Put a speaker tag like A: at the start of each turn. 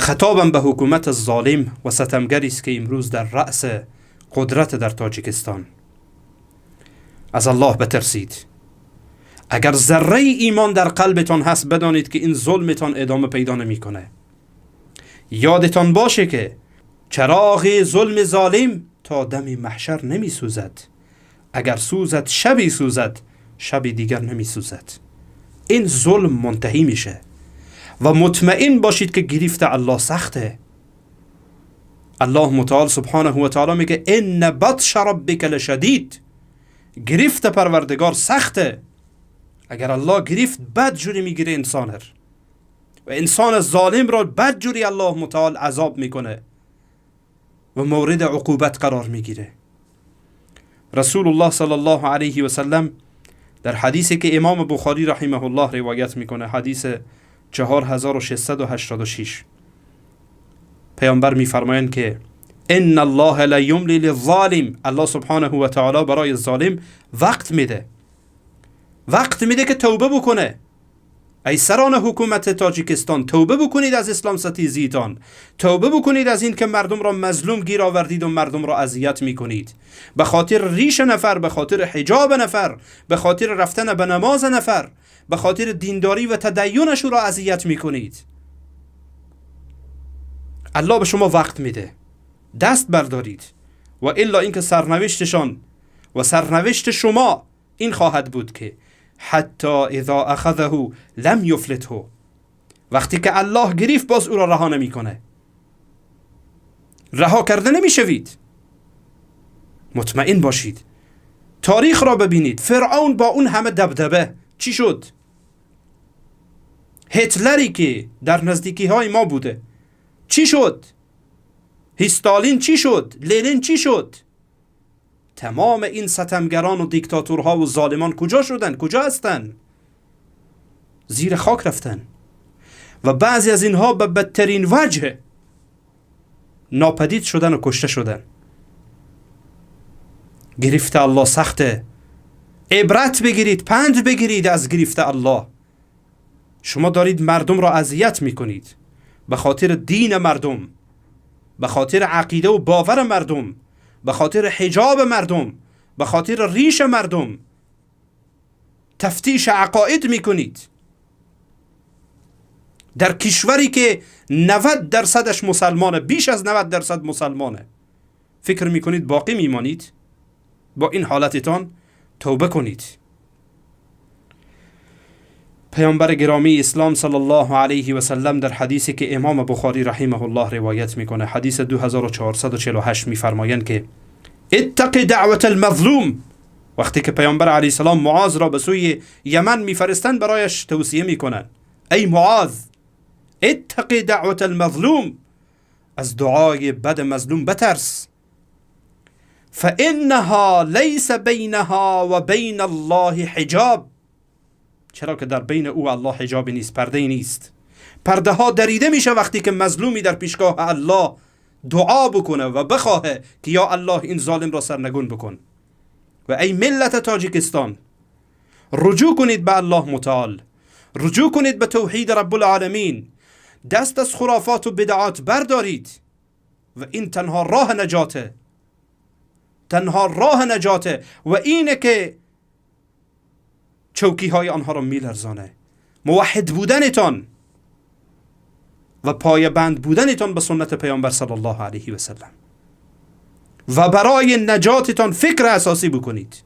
A: خطابم به حکومت ظالم و ستمگری است که امروز در رأس قدرت در تاجیکستان. از الله بترسید. اگر ذره ایمان در قلبتان هست بدانید که این ظلمتان ادامه پیدا نمیکنه. یادتان باشه که چراغ ظلم ظالم تا دم محشر نمی سوزد. اگر سوزد شبی سوزد، شبی دیگر نمی سوزد. این ظلم منتهی میشه و مطمئن باشید که گرفت الله سخته. الله متعال سبحانه و تعالی میگه ان بطش ربک لشدید. گرفت پروردگار سخته. اگر الله گرفت بد جوری میگیره انسان و انسان ظالم را بد جوری الله متعال عذاب میکنه و مورد عقوبت قرار میگیره. رسول الله صلی الله علیه و سلم در حدیثی که امام بخاری رحمه الله روایت میکنه، حدیث 4686، پیامبر میفرمایند که ان الله لا یملی للظالم. الله سبحانه و تعالی برای ظالم وقت میده که توبه بکنه. ای سران حکومت تاجیکستان، توبه بکنید از اسلام ستیزیتان. توبه بکنید از این که مردم را مظلوم گیر آوردید و مردم را اذیت میکنید. به خاطر ریش نفر، به خاطر حجاب نفر، به خاطر رفتن به نماز نفر، به خاطر دینداری و تدینش را اذیت میکنید. الله به شما وقت میده، دست بردارید، و الا اینکه سرنوشتشان و سرنوشت شما این خواهد بود که حتی اذا اخذه لم یفلته. وقتی که الله گرفت باز او را رها نمیکنه. رها کرده نمیشوید. مطمئن باشید. تاریخ را ببینید. فرعون با اون همه دبدبه چی شد؟ هتلری که در نزدیکی های ما بوده چی شد؟ استالین چی شد؟ لنین چی شد؟ تمام این ستمگران و دیکتاتورها و ظالمان کجا شدن؟ کجا هستن؟ زیر خاک رفتن. و بعضی از اینها به بدترین وجه ناپدید شدن و کشته شدن. گرفت الله سخته. عبرت بگیرید، پند بگیرید از گرفت الله. شما دارید مردم را اذیت میکنید به خاطر دین مردم، به خاطر عقیده و باور مردم، به خاطر حجاب مردم، به خاطر ریش مردم تفتیش عقاید میکنید. در کشوری که 90% مسلمانه، بیش از 90% مسلمانه، فکر میکنید باقی میمانید؟ با این حالتتان توبه کنید. پیامبر گرامی اسلام صلی الله علیه و سلم در حدیثی که امام بخاری رحمه الله روایت میکنه، حدیث 2448، میفرمایند که اتق دعوت المظلوم. وقتی که پیامبر علیه السلام معاذ را به سوی یمن میفرستند برایش توصیه میکنند ای معاذ اتق دعوت المظلوم، از دعای بد مظلوم بترس. فانها لیس بینها و بین الله حجاب، چرا که در بین او الله حجابی نیست، پرده نیست. پرده ها دریده میشه وقتی که مظلومی در پیشگاه الله دعا بکنه و بخواهه که یا الله این ظالم را سرنگون بکن. و ای ملت تاجیکستان، رجوع کنید به الله متعال، رجوع کنید به توحید رب العالمین، دست از خرافات و بدعات بردارید و این تنها راه نجاته. تنها راه نجاته و اینه که چوکی های آنها را میلرزانه. موحد بودنتان و پایبند بودنتان به سنت پیامبر صلی الله علیه و سلم و برای نجاتتان فکر اساسی بکنید.